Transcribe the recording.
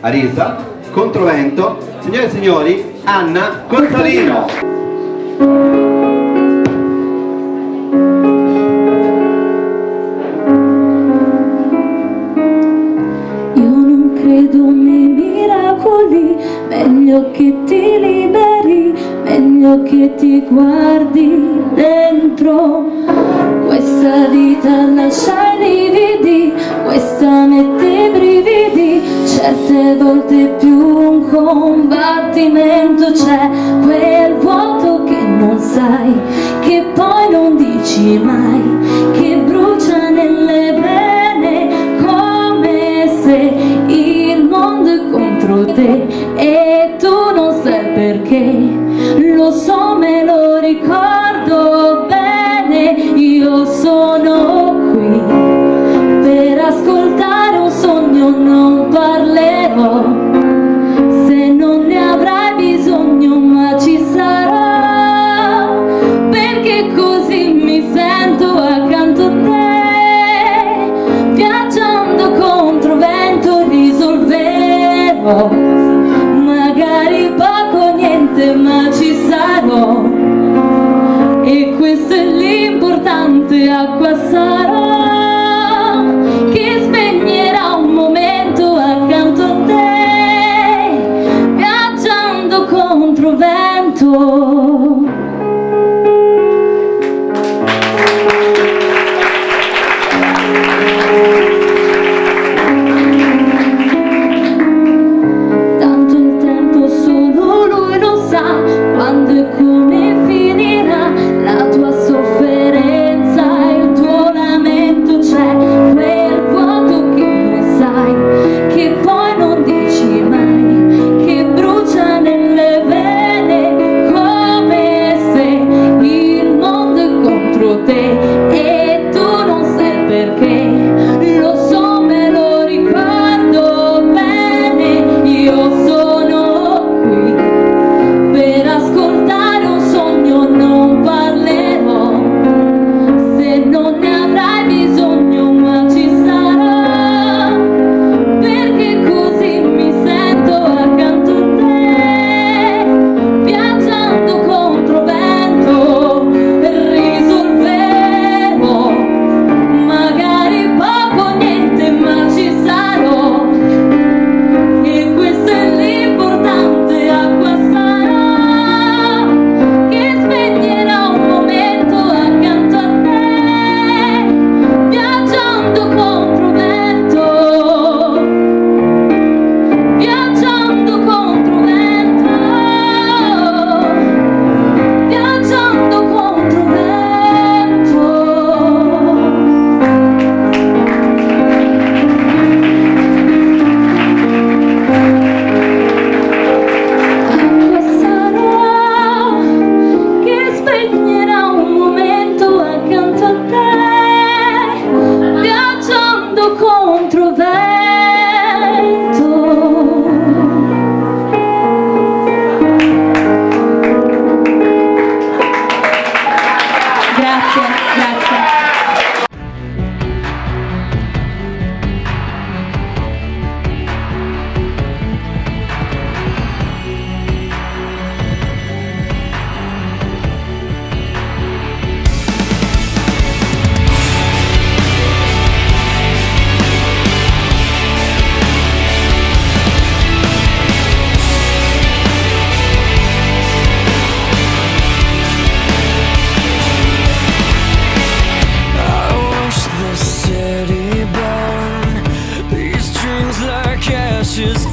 Arisa, Controvento, signore e signori, Anna Consalino. Io non credo nei miracoli, meglio che ti liberi, meglio che ti guardi dentro. Questa vita lascia i lividi, questa mette i brividi, certe volte più un combattimento. C'è quel vuoto che non sai, che poi non dici mai, che brucia nelle vene come se il mondo è contro te e tu non sai perché. Lo so, me lo ricordo bene, io sono qui per ascoltare un sogno, non parlerò se non ne avrai bisogno, ma ci sarò, perché così mi sento accanto a te, viaggiando contro vento risolverò, magari poco niente, ma ci sarò, e questo è l'importante. Acqua sarò che spegnerà un momento accanto a te, viaggiando contro vento. Tanto il tempo solo lui lo sa, quando e come finirà la tua sofferenza, il tuo lamento. C'è quel vuoto che non sai, che poi non dici mai, che brucia nelle vene come se il mondo è contro te e tu non sai perché. Lo so, me lo ricordo bene, io sono qui per ascoltare un sogno, non parlerò se non ne avrai bisogno, ma ci sarò, perché così mi sento accanto a te, viaggiando contro vento, risolverò, magari poco niente, ma ci sarò, e questo è l'importante. Acqua sarò che spegnerà un momento accanto a te, viaggiando contro vento, viaggiando contro vento, viaggiando contro vento. Acqua sarò che spegnerà un momento accanto a te, viaggiando contro vento. Grazie, grazie. I watch the city burn, these dreams like ashes